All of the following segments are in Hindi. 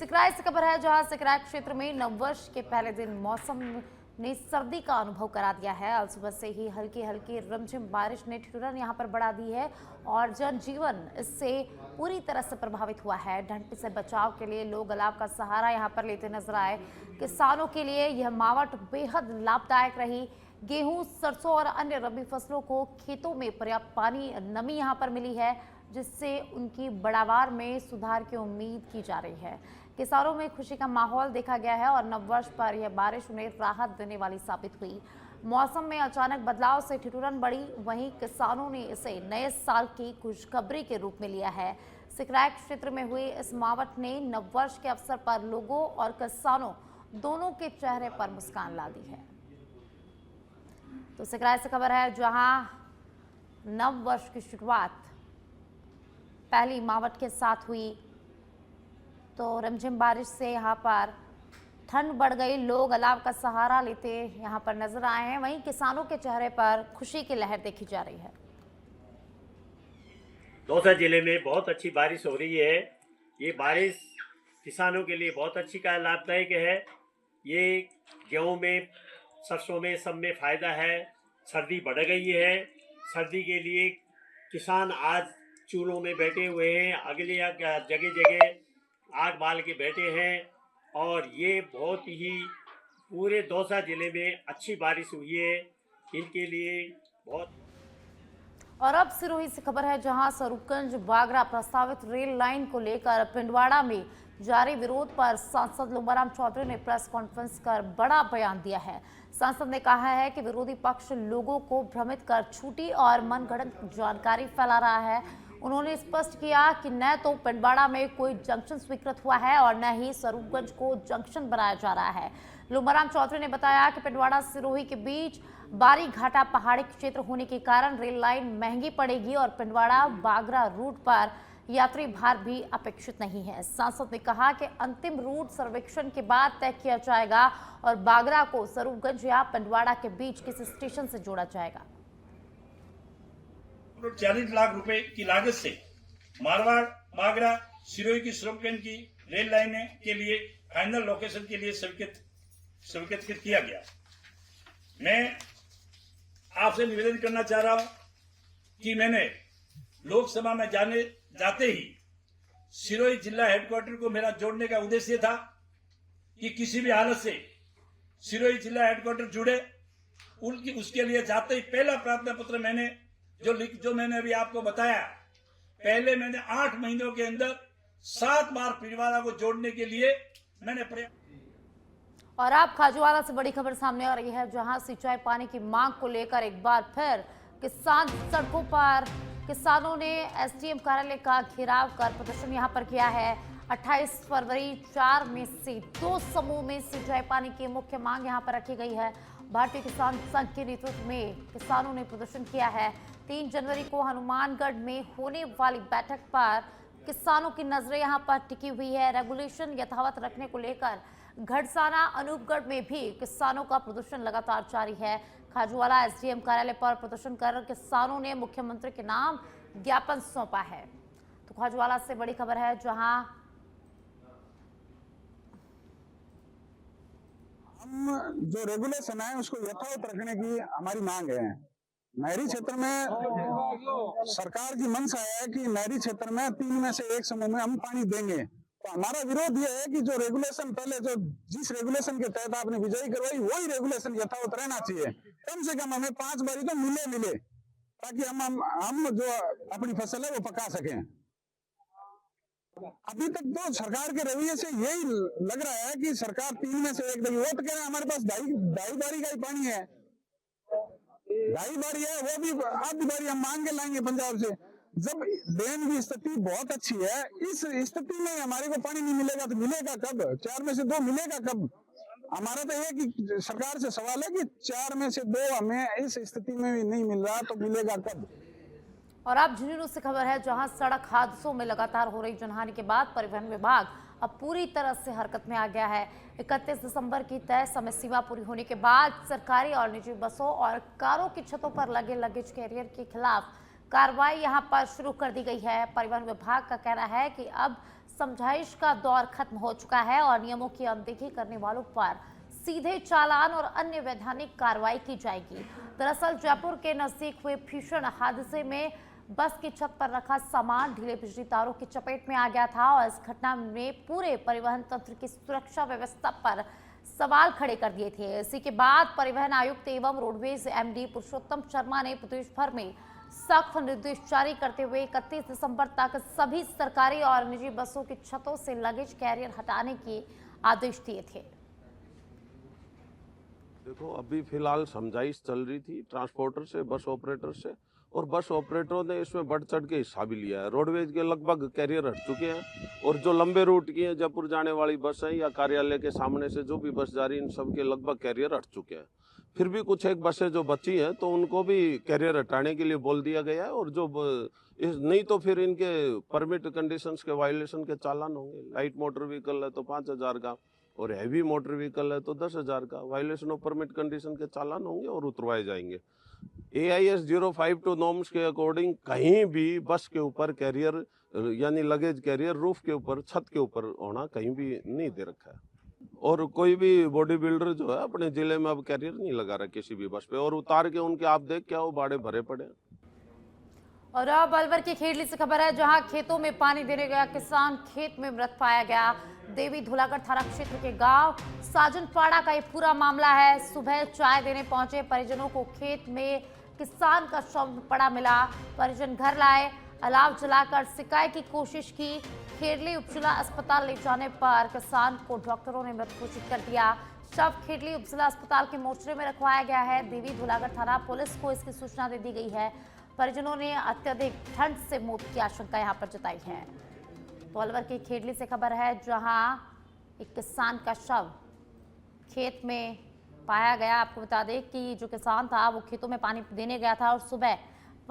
सिकराय से खबर है, जहां सिकराय क्षेत्र में नववर्ष के पहले दिन मौसम ने सर्दी का अनुभव करा दिया है। आज सुबह से ही हल्की हल्की रिमझिम बारिश ने ठिठुरन यहां पर बढ़ा दी है और जनजीवन इससे पूरी तरह से प्रभावित हुआ है। ठंड से बचाव के लिए लोग अलाव का सहारा यहां पर लेते नजर आए। किसानों के लिए यह मावठ बेहद लाभदायक रही। गेहूं, सरसों और अन्य रबी फसलों को खेतों में पर्याप्त पानी नमी यहां पर मिली है, जिससे उनकी पैदावार में सुधार की उम्मीद की जा रही है। किसानों में खुशी का माहौल देखा गया है और नववर्ष पर यह बारिश उन्हें राहत देने वाली साबित हुई। मौसम में अचानक बदलाव से ठिठुरन बढ़ी, वहीं किसानों ने इसे नए साल की खुशखबरी के रूप में लिया है। सिकराय क्षेत्र में हुई इस मावठ ने नववर्ष के अवसर पर लोगों और किसानों दोनों के चेहरे पर मुस्कान ला दी है। तो सिकराय से खबर है, जहां नववर्ष की शुरुआत पहली मावठ के साथ हुई तो रिमझिम बारिश से यहाँ पर ठंड बढ़ गई। लोग अलाव का सहारा लेते यहाँ पर नजर आए हैं। वहीं किसानों के चेहरे पर खुशी की लहर देखी जा रही है। दौसा जिले में बहुत अच्छी बारिश हो रही है। ये बारिश किसानों के लिए बहुत अच्छी का लाभदायक है। ये गेहूं में, सरसों में, सब में फ़ायदा है। सर्दी बढ़ गई है। सर्दी के लिए किसान आज चूल्हों में बैठे हुए हैं, अगले जगह जगह आग बाल के बैठे हैं और ये बहुत ही पूरे दौसा जिले में अच्छी बारिश हुई है। इनके लिए बहुत। और अब सिरोही से खबर है, जहां स्वरूपगंज बागरा प्रस्तावित रेल लाइन को लेकर पिंडवाड़ा में जारी विरोध पर सांसद लुम्बाराम चौधरी ने प्रेस कॉन्फ्रेंस कर बड़ा बयान दिया है। सांसद ने कहा है कि विरोधी पक्ष लोगों को भ्रमित कर झूठी और मनगढ़ंत जानकारी फैला रहा है। उन्होंने स्पष्ट किया कि न तो पिंडवाड़ा में कोई जंक्शन स्वीकृत हुआ है और न ही स्वरूपगंज को जंक्शन बनाया जा रहा है। लुम्बाराम चौधरी ने बताया कि पिंडवाड़ा सिरोही के बीच बारी घाटा पहाड़ी क्षेत्र होने के कारण रेल लाइन महंगी पड़ेगी और पिंडवाड़ा बागरा रूट पर यात्री भार भी अपेक्षित नहीं है। सांसद ने कहा कि अंतिम रूट सर्वेक्षण के बाद तय किया जाएगा और बागरा को स्वरूपगंज या पिंडवाड़ा के बीच किसी स्टेशन से जोड़ा जाएगा। 40 लाख रुपए की लागत से मारवाड़, बागरा, सिरोही की स्वरूपगंज की रेल लाइनें के लिए फाइनल लोकेशन के लिए स्वीकृत किया गया। मैं आपसे निवेदन करना चाह रहा हूं कि मैंने लोकसभा में जाते ही सिरोही जिला हेडक्वार्टर को मेरा जोड़ने का उद्देश्य था कि किसी भी हालत से सिरोही जिला हेडक्वार्टर जुड़े। उसके लिए जाते ही पहला प्रार्थना पत्र मैंने जो मैंने अभी आपको बताया, पहले मैंने 8 महीनों के अंदर 7 बार पिंडवाड़ा को जोड़ने के लिए मैंने प्रयास। और अब खाजुवाला से बड़ी खबर सामने आ रही है, जहां सिंचाई पानी की मांग को लेकर एक बार फिर किसान सड़कों पर। किसानों ने एसडीएम कार्यालय का घेराव कर प्रदर्शन यहां पर किया है। 28 फरवरी 4 में से 2 समूह में सिंचाई पानी की मुख्य मांग यहां पर रखी गई है। भारतीय किसान संघ के नेतृत्व में किसानों ने प्रदर्शन किया है। 3 जनवरी को हनुमानगढ़ में होने वाली बैठक पर किसानों की नजरें यहां पर टिकी हुई है। रेगुलेशन यथावत रखने को लेकर घड़साना, अनूपगढ़ में भी किसानों का प्रदर्शन लगातार जारी है। खाजुवाला एसडीएम कार्यालय पर प्रदर्शन कर किसानों ने मुख्यमंत्री के नाम ज्ञापन सौंपा है। तो खाजुवाला से बड़ी खबर है, जहां हम जो रेगुलेशन है उसको यथावत रखने की हमारी मांग है। नहरी क्षेत्र में सरकार की मंशा है कि नहरी क्षेत्र में 3 में से 1 समूह में हम पानी देंगे। तो हमारा विरोध ये है कि जो रेगुलेशन पहले जिस रेगुलेशन के तहत आपने विजयी करवाई, वही रेगुलेशन यथावत रहना चाहिए। कम से कम हमें 5 बारी तो मिले ताकि हम जो अपनी फसल है वो पका सकें। अभी तक तो सरकार के रवैये से यही लग रहा है कि सरकार 3 में से 1 देगी। वो तो कह रहे हैं हमारे पास ढाई बारी का ही पानी है, 2.5 बारी है, वो भी आधी बारी हम मांग के लाएंगे पंजाब से। जब देन की स्थिति बहुत अच्छी है, इस स्थिति में हमारे को पानी नहीं मिलेगा तो मिलेगा कब? 4 में से 2 मिलेगा कब? हमारा तो ये कि सरकार से सवाल है कि 4 में से 2 हमें इस स्थिति में भी नहीं मिल रहा तो मिलेगा कब? और अब झुंझुनू से खबर है, जहां सड़क हादसों में लगातार हो रही जनहानि के बाद परिवहन विभाग अब पूरी तरह से हरकत में आ गया है। 31 दिसंबर की तय समय सीमा पूरी होने के बाद सरकारी और निजी बसों और कारों की छतों पर लगे लगेज कैरियर के खिलाफ कार्रवाई यहां पर शुरू कर दी गई है। परिवहन विभाग का कहना है कि अब समझाइश का दौर खत्म हो चुका है और नियमों की अनदेखी करने वालों पर सीधे चालान और अन्य वैधानिक कार्रवाई की जाएगी। दरअसल जयपुर के नजदीक हुए भीषण हादसे में बस की छत पर रखा सामान ढीले बिजली तारों की चपेट में आ गया था और इस घटना में पूरे परिवहन तंत्र की सुरक्षा व्यवस्था पर सवाल खड़े कर दिए थे। इसी के बाद परिवहन आयुक्त एवं रोडवेज एमडी पुरुषोत्तम शर्मा ने प्रदेश भर में सख्त निर्देश जारी करते हुए 31 दिसंबर तक सभी सरकारी और निजी बसों की छतों से लगेज कैरियर हटाने के आदेश दिए थे। देखो, अभी फिलहाल समझाइश चल रही थी ट्रांसपोर्टर से, बस ऑपरेटर से, और बस ऑपरेटरों ने इसमें बढ़ चढ़ के हिस्सा भी लिया है। रोडवेज के लगभग कैरियर हट चुके हैं और जो लंबे रूट की हैं, जयपुर जाने वाली बस है या कार्यालय के सामने से जो भी बस जा रही है, इन सब के लगभग कैरियर हट चुके हैं। फिर भी कुछ एक बसें जो बची हैं तो उनको भी कैरियर हटाने के लिए बोल दिया गया है, और जो नहीं तो फिर इनके परमिट कंडीशंस के वायलेशन के चालान होंगे। लाइट मोटर व्हीकल है तो 5,000 का, और हैवी मोटर व्हीकल है तो 10,000 का वायलेशन ऑफ परमिट कंडीशन के चालान होंगे और उतरवाए जाएंगे। AIS 052 नॉर्म्स के अकॉर्डिंग कहीं भी बस के ऊपर कैरियर यानी लगेज कैरियर रूफ के ऊपर, छत के ऊपर होना कहीं भी नहीं दे रखा है। और कोई भी बॉडी बिल्डर जो है अपने जिले में अब कैरियर नहीं लगा रहा किसी भी बस पे, और उतार के उनके आप देख क्या वो बाड़े भरे पड़े। और अब अलवर की खेड़ली से खबर है, जहां खेतों में पानी देने गया किसान खेत में मृत पाया गया। देवी धुलागढ़ थाना क्षेत्र के गांव साजनपाड़ा का ये पूरा मामला है। सुबह चाय देने पहुंचे परिजनों को खेत में किसान का शव पड़ा मिला। परिजन घर लाए, अलाव जलाकर सिकाई की कोशिश की। खेड़ली उपजिला अस्पताल ले जाने पर किसान को डॉक्टरों ने मृत घोषित कर दिया। शव खेड़ली उपजिला अस्पताल के मोर्चरी में रखवाया गया है। देवी धुलागढ़ थाना पुलिस को इसकी सूचना दे दी गई है। परिजनों ने अत्यधिक ठंड से मौत की आशंका यहां पर जताई है। तो अलवर की खेड़ली से खबर है, जहां एक किसान का शव खेत में पाया गया। आपको बता दें कि जो किसान था वो खेतों में पानी देने गया था और सुबह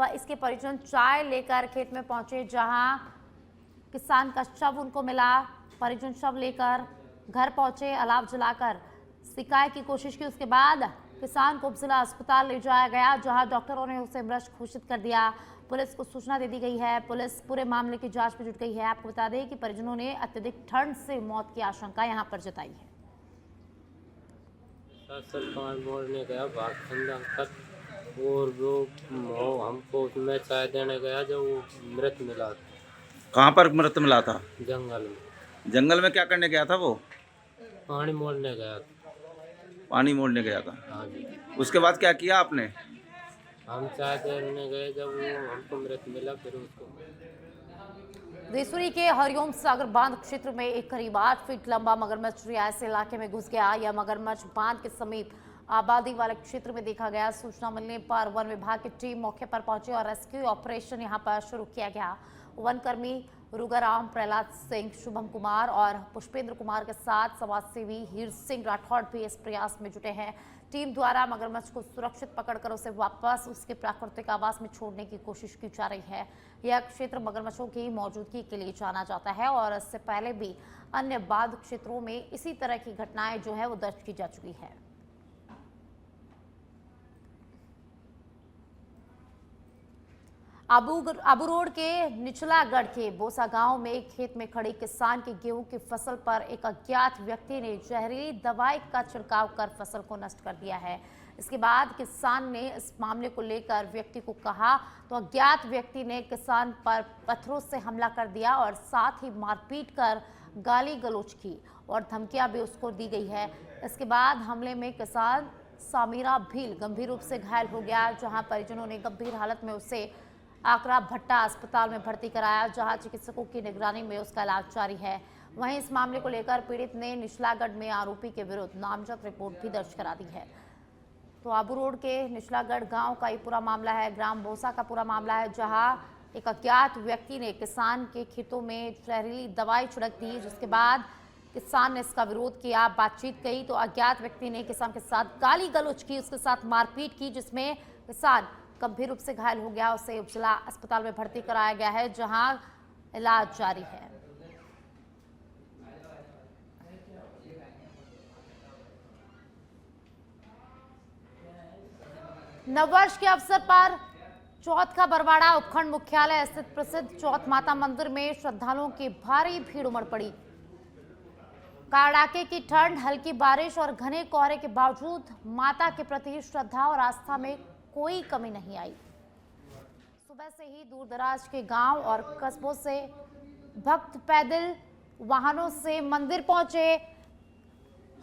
इसके परिजन चाय लेकर खेत में पहुंचे, जहां किसान का शव उनको मिला। परिजन शव लेकर घर पहुंचे, अलाव जलाकर सिकाई की कोशिश की। उसके बाद किसान को जिला अस्पताल ले जाया गया, जहां डॉक्टरों ने उसे मृत घोषित कर दिया। पुलिस को सूचना दे दी गई है। पुलिस पूरे मामले की जांच में जुट गई है। आपको बता दें कि परिजनों ने अत्यधिक ठंड से मौत की आशंका यहां पर जताई है। मोड़ने गया भाग ठंडा तक, और जो हमको उसमें चाय देने गया, जो वो मृत मिला। कहाँ पर मृत मिला था? जंगल में। जंगल में क्या करने गया था वो? पानी मोड़ने गया। पानी मोड़ने गया था। हाँ जी। उसके बाद क्या किया आपने? हम चाय देने गए, जब वो हमको मृत मिला, फिर उसको देसूरी के हरिओम सागर बांध क्षेत्र में एक करीब 8 फीट लंबा मगरमच्छ रियासी इलाके में घुस गया। यह मगरमच्छ बांध के समीप आबादी वाले क्षेत्र में देखा गया। सूचना मिलने पर वन विभाग की टीम मौके पर पहुंची और रेस्क्यू ऑपरेशन यहां पर शुरू किया गया। वन कर्मी रुगाराम, प्रहलाद सिंह, शुभम कुमार और पुष्पेंद्र कुमार के साथ समाजसेवी हीर सिंह राठौड़ भी इस प्रयास में जुटे हैं। टीम द्वारा मगरमच्छ को सुरक्षित पकड़कर उसे वापस उसके प्राकृतिक आवास में छोड़ने की कोशिश की जा रही है। यह क्षेत्र मगरमच्छों की मौजूदगी के लिए जाना जाता है और इससे पहले भी अन्य बांध क्षेत्रों में इसी तरह की घटनाएं जो है वो दर्ज की जा चुकी है। आबू रोड के निचलागढ़ के बोसा गांव में खेत में खड़ी किसान की गेहूं की फसल पर एक अज्ञात व्यक्ति ने जहरीली दवाई का छिड़काव कर फसल को नष्ट कर दिया है। इसके बाद किसान ने इस मामले को लेकर व्यक्ति को कहा तो अज्ञात व्यक्ति ने किसान पर पत्थरों से हमला कर दिया और साथ ही मारपीट कर गाली गलौज की और धमकियां भी उसको दी गई है। इसके बाद हमले में किसान सामीरा भील गंभीर रूप से घायल हो गया, जहां परिजनों ने गंभीर हालत में उसे आकरा भट्टा अस्पताल में भर्ती कराया, जहां चिकित्सकों की निगरानी में उसका इलाज जारी है। वहीं इस मामले को लेकर पीड़ित ने निचलागढ़ में आरोपी के विरुद्ध नामजद रिपोर्ट भी दर्ज करा दी है। तो आबू रोड के निचलागढ़ गांव का ये पूरा मामला है, ग्राम बोसा का पूरा मामला है, जहां एक अज्ञात व्यक्ति ने किसान के खेतों में जहरीली दवाई छिड़क दी, जिसके बाद किसान ने इसका विरोध किया। बातचीत कही तो अज्ञात व्यक्ति ने किसान के साथ गाली गलौज की, उसके साथ मारपीट की, जिसमें किसान गंभीर रूप से घायल हो गया। उसे उपजिला अस्पताल में भर्ती कराया गया है, जहां इलाज जारी है। नववर्ष के अवसर पर चौथ का बरवाड़ा उपखंड मुख्यालय स्थित प्रसिद्ध चौथ माता मंदिर में श्रद्धालुओं की भारी भीड़ उमड़ पड़ी। कड़ाके की ठंड, हल्की बारिश और घने कोहरे के बावजूद माता के प्रति श्रद्धा और आस्था में कोई कमी नहीं आई। सुबह से ही दूर दराज के गांव और कस्बों से भक्त पैदल, वाहनों से मंदिर पहुंचे।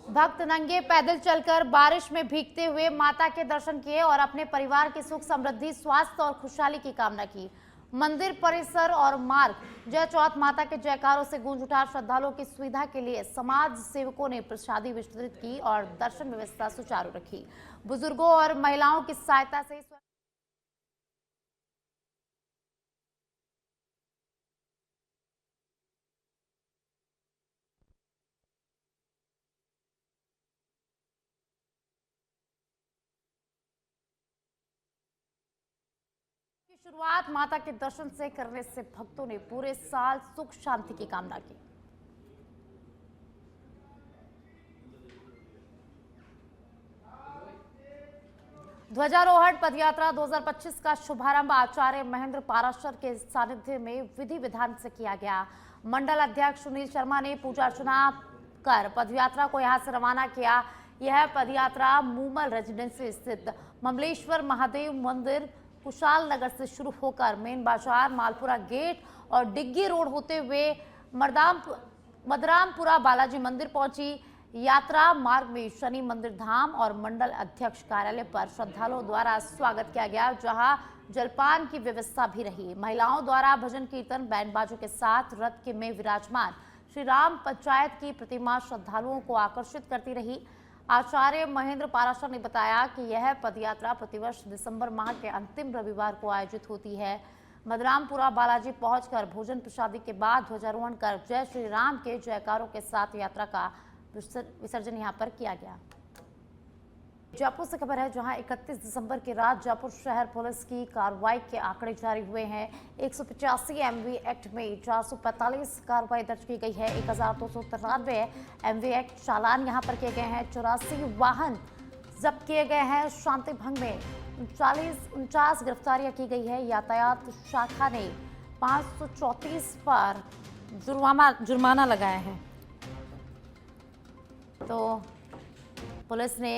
भक्त नंगे पैदल चलकर बारिश में भीगते हुए माता के दर्शन किए और अपने परिवार की सुख समृद्धि, स्वास्थ्य और खुशहाली की कामना की। मंदिर परिसर और मार्ग जय चौथ माता के जयकारों से गूंज उठा। श्रद्धालुओं की सुविधा के लिए समाज सेवकों ने प्रसादी वितरित की और दर्शन व्यवस्था सुचारू रखी। बुजुर्गों और महिलाओं की सहायता से शुरुआत माता के दर्शन से करने से भक्तों ने पूरे साल सुख शांति की कामना की। ध्वजारोहण पदयात्रा 2025 का शुभारंभ आचार्य महेंद्र पाराशर के सानिध्य में विधि विधान से किया गया। मंडल अध्यक्ष सुनील शर्मा ने पूजा अर्चना कर पदयात्रा को यहां से रवाना किया। यह पदयात्रा मूमल रेजिडेंसी स्थित ममलेश्वर महादेव मंदिर कुशाल नगर से शुरू होकर मेन बाजार, मालपुरा गेट और डिग्गी रोड होते हुए मदरामपुरा बालाजी मंदिर पहुंची। यात्रा मार्ग में शनि मंदिर धाम और मंडल अध्यक्ष कार्यालय पर श्रद्धालुओं द्वारा स्वागत किया गया, जहां जलपान की व्यवस्था भी रही। महिलाओं द्वारा भजन कीर्तन, बैंड बाजों के साथ रथ के में विराजमान श्री राम पंचायत की प्रतिमा श्रद्धालुओं को आकर्षित करती रही। आचार्य महेंद्र पाराशर ने बताया कि यह पदयात्रा प्रतिवर्ष दिसंबर माह के अंतिम रविवार को आयोजित होती है। मदरामपुरा बालाजी पहुंचकर भोजन प्रसादी के बाद ध्वजारोहण कर जय श्री राम के जयकारों के साथ यात्रा का विसर्जन यहां पर किया गया। जयपुर से खबर है, जहां 31 दिसंबर की रात जयपुर शहर पुलिस की कार्रवाई के आंकड़े जारी हुए हैं। 185 MV एक्ट में 445 कार्रवाई दर्ज की गई है। 1293 MV एक्ट चालान यहां पर किए गए हैं। 84 वाहन जब्त किए गए हैं। शांति भंग में 49 गिरफ्तारियां की गई है। यातायात शाखा ने 534 पर जुर्माना लगाया है। तो पुलिस ने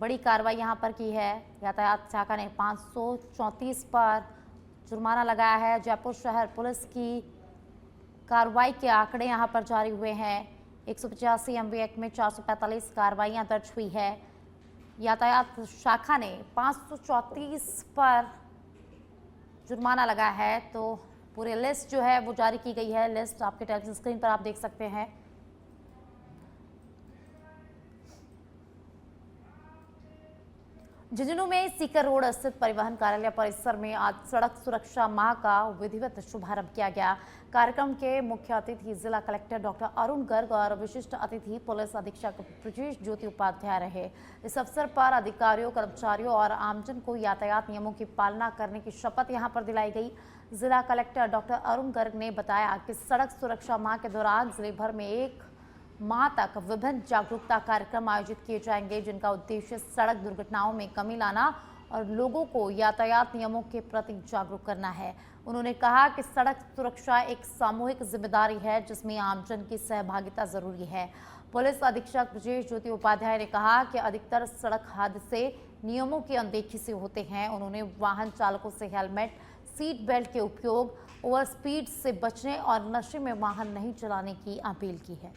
बड़ी कार्रवाई यहां पर की है। यातायात शाखा ने 534 पर जुर्माना लगाया है। जयपुर शहर पुलिस की कार्रवाई के आंकड़े यहां पर जारी हुए हैं। 185 MV एक्ट में 445 कार्रवाइयां दर्ज हुई है। यातायात शाखा ने 534 पर जुर्माना लगाया है। तो पूरी लिस्ट जो है वो जारी की गई है। लिस्ट आपके टेलीविजन स्क्रीन पर आप देख सकते हैं। झुंझुनू में सीकर रोड स्थित परिवहन कार्यालय परिसर में आज सड़क सुरक्षा माह का विधिवत शुभारंभ किया गया। कार्यक्रम के मुख्य अतिथि जिला कलेक्टर डॉक्टर अरुण गर्ग और विशिष्ट अतिथि पुलिस अधीक्षक ब्रजेश ज्योति उपाध्याय रहे। इस अवसर पर अधिकारियों, कर्मचारियों और आमजन को यातायात नियमों की पालना करने की शपथ यहां पर दिलाई गई। जिला कलेक्टर डॉक्टर अरुण गर्ग ने बताया कि सड़क सुरक्षा माह के दौरान जिले भर में 1 माह तक विभिन्न जागरूकता कार्यक्रम आयोजित किए जाएंगे, जिनका उद्देश्य सड़क दुर्घटनाओं में कमी लाना और लोगों को यातायात नियमों के प्रति जागरूक करना है। उन्होंने कहा कि सड़क सुरक्षा एक सामूहिक जिम्मेदारी है, जिसमें आमजन की सहभागिता जरूरी है। पुलिस अधीक्षक ब्रजेश ज्योति उपाध्याय ने कहा कि अधिकतर सड़क हादसे नियमों की अनदेखी से होते हैं। उन्होंने वाहन चालकों से हेलमेट, सीट बेल्ट के उपयोग, ओवर स्पीड से बचने और नशे में वाहन नहीं चलाने की अपील की है।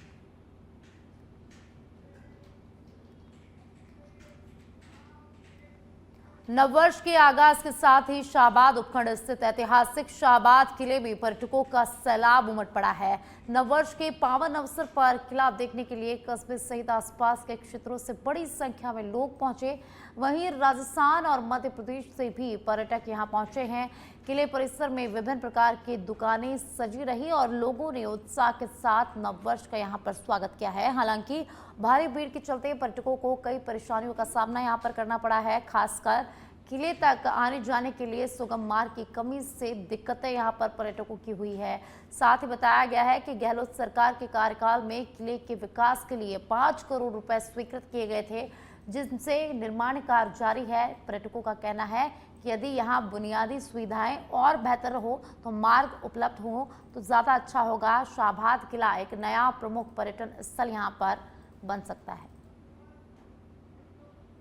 नववर्ष के आगाज के साथ ही शाहबाद उपखंड स्थित ऐतिहासिक शाहबाद किले में पर्यटकों का सैलाब उमड़ पड़ा है। नववर्ष के पावन अवसर पर किला देखने के लिए कस्बे सहित आसपास के क्षेत्रों से बड़ी संख्या में लोग पहुंचे। वहीं राजस्थान और मध्य प्रदेश से भी पर्यटक यहां पहुंचे हैं। किले परिसर में विभिन्न प्रकार की दुकानें सजी रही और लोगों ने उत्साह के साथ नववर्ष का यहां पर स्वागत किया है। हालांकि भारी भीड़ के चलते पर्यटकों को कई परेशानियों का सामना यहां पर करना पड़ा है। खासकर किले तक आने जाने के लिए सुगम मार्ग की कमी से दिक्कतें यहां पर पर्यटकों की हुई है। साथ ही बताया गया है कि गहलोत सरकार के कार्यकाल में किले के विकास के लिए 5 करोड़ रुपए स्वीकृत किए गए थे, जिनसे निर्माण कार्य जारी है। पर्यटकों का कहना है कि यदि यहाँ बुनियादी सुविधाएं और बेहतर हो तो मार्ग उपलब्ध हो तो ज़्यादा अच्छा होगा। शाहबाद किला एक नया प्रमुख पर्यटन स्थल यहाँ पर बन सकता है।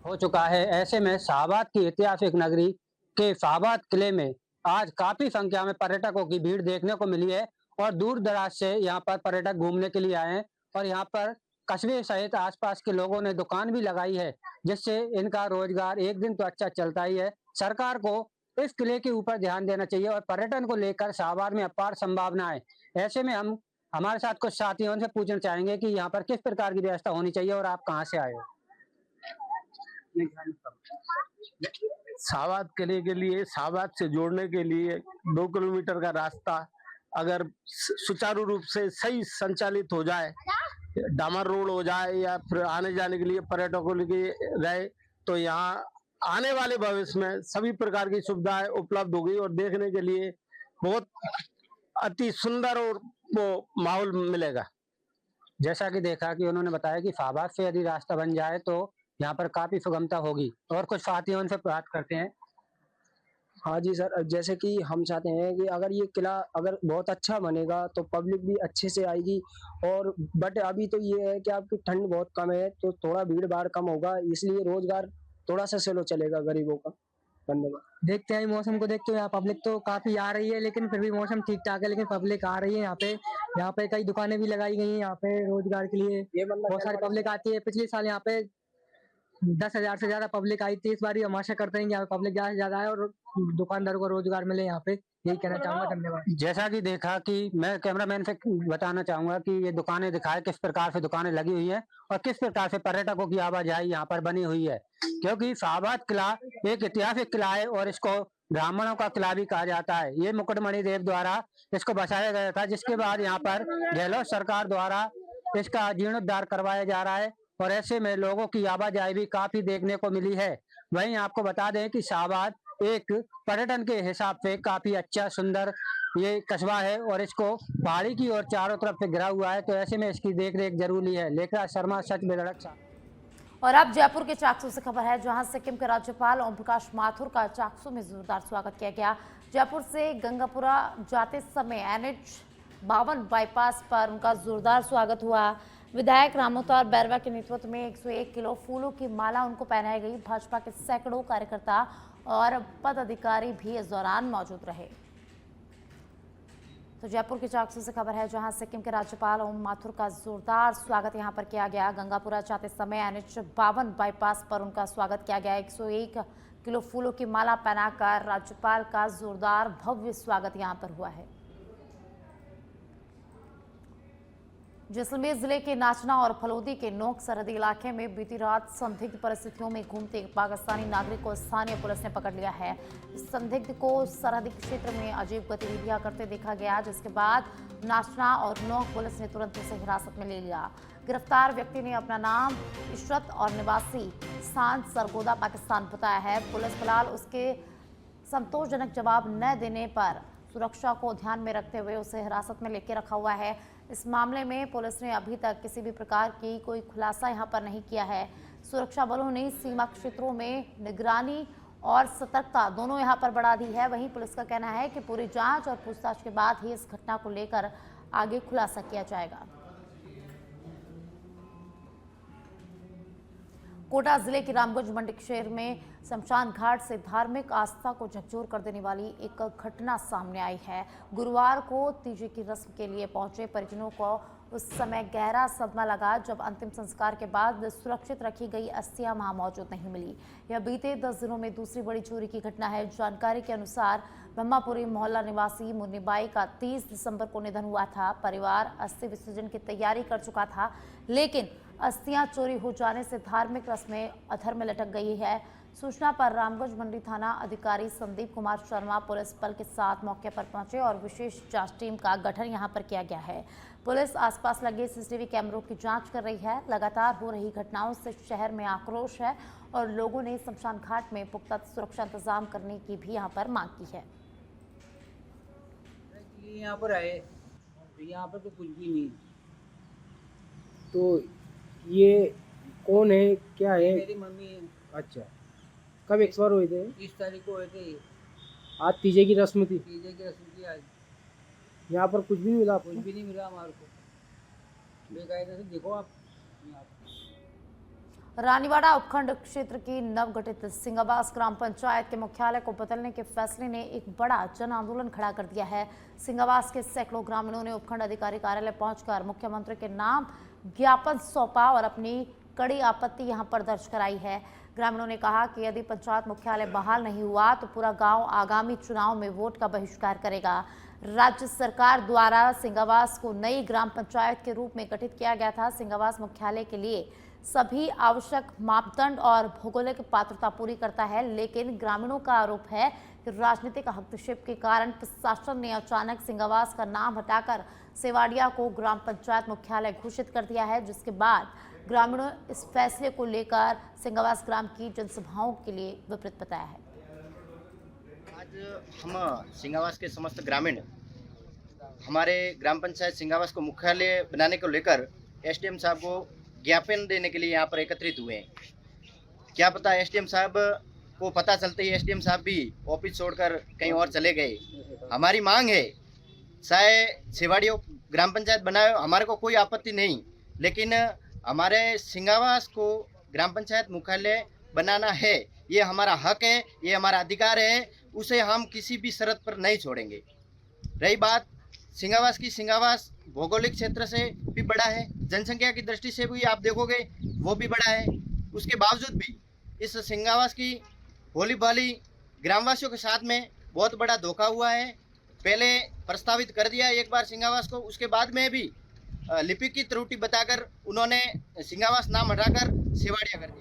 हो चुका है। ऐसे में शाहबाद की ऐतिहासिक नगरी के शाहबाद किले में आज काफी संख्या में पर्यटकों की भीड़ देखने को मिली है और दूर दराज से यहाँ पर पर्यटक घूमने के लिए आए हैं और यहाँ पर कस्बे सहित आसपास के लोगों ने दुकान भी लगाई है, जिससे इनका रोजगार एक दिन तो अच्छा चलता ही है। सरकार को इस किले के ऊपर ध्यान देना चाहिए और पर्यटन को लेकर शाहबाद में अपार संभावना है। ऐसे में हम हमारे साथ कुछ साथियों से पूछना चाहेंगे कि यहाँ पर किस प्रकार की व्यवस्था होनी चाहिए और आप कहाँ से आए हो। शाहबाद किले के लिए शाहबाद से जोड़ने के लिए 2 किलोमीटर का रास्ता अगर सुचारू रूप से सही संचालित हो जाए, डामर रोड हो जाए या फिर आने जाने के लिए पर्यटकों के लिए रहे, तो यहाँ आने वाले भविष्य में सभी प्रकार की सुविधाएं उपलब्ध होगी और देखने के लिए बहुत अति सुंदर और वो माहौल मिलेगा। जैसा कि देखा कि उन्होंने बताया कि शाहबाद से यदि रास्ता बन जाए तो यहाँ पर काफी सुगमता होगी और कुछ साथियों से बात करते हैं। हाँ जी सर, जैसे कि हम चाहते हैं कि अगर ये किला अगर बहुत अच्छा बनेगा तो पब्लिक भी अच्छे से आएगी और बट अभी तो ये है कि आपकी ठंड बहुत कम है तो थोड़ा भीड़ भाड़ कम होगा, इसलिए रोजगार थोड़ा सा स्लो चलेगा गरीबों का। धन्यवाद। देखते हैं मौसम को देखते हुए यहाँ पब्लिक तो काफी आ रही है, लेकिन फिर भी मौसम ठीक ठाक है, लेकिन पब्लिक आ रही है। यहाँ पे कई दुकानें भी लगाई गई हैं यहाँ पे रोजगार के लिए। बहुत सारी पब्लिक आती है। पिछले साल यहाँ पे 10,000 से ज्यादा पब्लिक आई थी। इस बार हम आशा करते हैं कि यहाँ पे पब्लिक ज्यादा से ज्यादा है और दुकानदारों को रोजगार मिले। यहाँ पे यही कहना चाहूंगा। धन्यवाद। जैसा कि देखा कि मैं कैमरामैन से बताना चाहूंगा कि ये दुकानें दिखाए किस प्रकार से दुकानें लगी हुई हैं और किस प्रकार से पर्यटकों की आवाजाही यहाँ पर बनी हुई है, क्योंकि शाहबाद किला एक ऐतिहासिक किला है और इसको ब्राह्मणों का किला भी कहा जाता है। ये मुकुटमणि देव द्वारा इसको बसाया गया था, जिसके बाद यहाँ पर गहलोत सरकार द्वारा इसका जीर्णोद्धार करवाया जा रहा है और ऐसे में लोगों की आवाजाही भी काफी देखने को मिली है। वहीं आपको बता दें कि शाहबाद एक पर्यटन के हिसाब से काफी अच्छा सुंदर ये कस्बा है और इसको पहाड़ी की ओर चारों तरफ से घिरा हुआ है, तो ऐसे में इसकी देखरेख जरूरी है। लेखराज शर्मा, सच बेधड़क। और अब जयपुर के चाकसू से खबर है, जहां सिक्किम के राज्यपाल ओम प्रकाश माथुर का चाकसू में जोरदार स्वागत किया गया। जयपुर से गंगापुरा जाते समय NH-52 बाईपास पर उनका जोरदार स्वागत हुआ। विधायक रामोतार बैरवा के नेतृत्व में 101 किलो फूलों की माला उनको पहनाई गई। भाजपा के सैकड़ों कार्यकर्ता और पदाधिकारी भी इस दौरान मौजूद रहे। तो जयपुर के चाकसू से खबर है, जहां सिक्किम के राज्यपाल ओम माथुर का जोरदार स्वागत यहां पर किया गया। गंगापुरा जाते समय NH-52 बाईपास पर उनका स्वागत किया गया। 101 किलो फूलों की माला पहनाकर राज्यपाल का जोरदार भव्य स्वागत यहां पर हुआ है। जैसलमेर जिले के नाचना और फलोदी के नोक सरहदी इलाके में बीती रात संदिग्ध परिस्थितियों में घूमते एक पाकिस्तानी नागरिक को स्थानीय पुलिस ने पकड़ लिया है। इस संदिग्ध को सरहदी क्षेत्र में अजीब गतिविधियां करते देखा गया, जिसके बाद नाचना और नोक पुलिस ने तुरंत उसे हिरासत में ले लिया। गिरफ्तार व्यक्ति ने अपना नाम इशरत और निवासी स्थान सरगोदा पाकिस्तान बताया है। पुलिस फिलहाल उसके संतोषजनक जवाब न देने पर सुरक्षा को ध्यान में रखते हुए उसे हिरासत में लेके रखा हुआ है। इस मामले में पुलिस ने अभी तक किसी भी प्रकार की कोई खुलासा यहां पर नहीं किया है। सुरक्षा बलों ने सीमा क्षेत्रों में निगरानी और सतर्कता दोनों यहां पर बढ़ा दी है। वहीं पुलिस का कहना है कि पूरी जांच और पूछताछ के बाद ही इस घटना को लेकर आगे खुलासा किया जाएगा। कोटा जिले की रामगंज मंडी क्षेत्र में शमशान घाट से धार्मिक आस्था को झकझोर कर देने वाली एक घटना सामने आई है। गुरुवार को तीजे की रस्म के लिए पहुंचे परिजनों को उस समय गहरा सदमा लगा जब अंतिम संस्कार के बाद सुरक्षित रखी गई अस्थियां वहां मौजूद नहीं मिली। यह बीते 10 दिनों में दूसरी बड़ी चोरी की घटना है। जानकारी के अनुसार ब्रह्मापुरी मोहल्ला निवासी मुन्नीबाई का 30 दिसंबर को निधन हुआ था। परिवार अस्थि विसर्जन की तैयारी कर चुका था, लेकिन अस्थियां चोरी हो जाने से धार्मिक रस्में अधर में लटक गई है। सूचना पर रामगंज मंडी थाना अधिकारी संदीप कुमार शर्मा पुलिस बल के साथ मौके पर पहुंचे और विशेष जांच टीम का गठन यहां पर किया गया है। पुलिस आसपास लगे सीसीटीवी कैमरों की जांच कर रही है। लगातार हो रही घटनाओं से शहर में आक्रोश है और लोगों ने शमशान घाट में पुख्ता सुरक्षा इंतजाम करने की भी यहां पर मांग की है। यहाँ पर आए, यहाँ पर तो कुछ भी नहीं। तो ये कौन है, क्या है? मेरी मम्मी है। अच्छा, कब एक्सपायर हुए थे? 30 तारीख को हुए थे ये, आज तीजे की रस्म थी, तीजे की रस्म की आज। यहाँ पर कुछ भी नहीं मिला कुछ आपको? भी नहीं मिला हमारे को, बेकायदे से देखो आप यहाँ पे। रानीवाड़ा उपखंड क्षेत्र की नवगठित सिंगावास ग्राम पंचायत के मुख्यालय को बदलने के फैसले ने एक बड़ा जन आंदोलन खड़ा कर दिया है। सिंगावास के सैकड़ों ग्रामीणों ने उपखंड अधिकारी कार्यालय पहुंचकर मुख्यमंत्री के नाम ज्ञापन सौंपा और अपनी कड़ी आपत्ति यहां पर दर्ज कराई है। ग्रामीणों ने कहा कि यदि पंचायत मुख्यालय बहाल नहीं हुआ तो पूरा गांव आगामी चुनाव में वोट का बहिष्कार करेगा। राज्य सरकार द्वारा सिंगावास को नई ग्राम पंचायत के रूप में गठित किया गया था। सिंगावास मुख्यालय के लिए सभी आवश्यक मापदंड और भौगोलिक पात्रता पूरी करता है, लेकिन ग्रामीणों का आरोप है कि राजनीतिक हस्तक्षेप के कारण प्रशासन ने अचानक सिंगावास का नाम हटाकर सेवाड़िया को ग्राम पंचायत मुख्यालय घोषित कर दिया है, जिसके बाद ग्रामीणों इस फैसले को लेकर सिंगावास ग्राम की जनसभाओं के लिए विपरीत बताया है। आज हम सिंगावास के समस्त ग्रामीण हमारे ग्राम पंचायत सिंगावास को मुख्यालय बनाने को लेकर एसडीएम साहब को ज्ञापन देने के लिए यहाँ पर एकत्रित हुए हैं। क्या पता एसडीएम साहब को पता चलते ही एसडीएम साहब भी ऑफिस छोड़कर कहीं और चले गए। हमारी मांग है चाहे सेवाड़ियों ग्राम पंचायत बनाए, हमारे को कोई आपत्ति नहीं, लेकिन हमारे सिंगावास को ग्राम पंचायत मुख्यालय बनाना है, ये हमारा हक है, ये हमारा अधिकार है, उसे हम किसी भी शर्त पर नहीं छोड़ेंगे। रही बात सिंगावास की, सिंगावास भौगोलिक क्षेत्र से भी बड़ा है, जनसंख्या की दृष्टि से भी आप देखोगे वो भी बड़ा है। उसके बावजूद भी इस सिंगावास की भोली भाली ग्रामवासियों के साथ में बहुत बड़ा धोखा हुआ है। पहले प्रस्तावित कर दिया एक बार सिंगावास को, उसके बाद में भी लिपिक की त्रुटि बताकर उन्होंने सिंगावास नाम हटाकर सेवाड़िया कर दिया।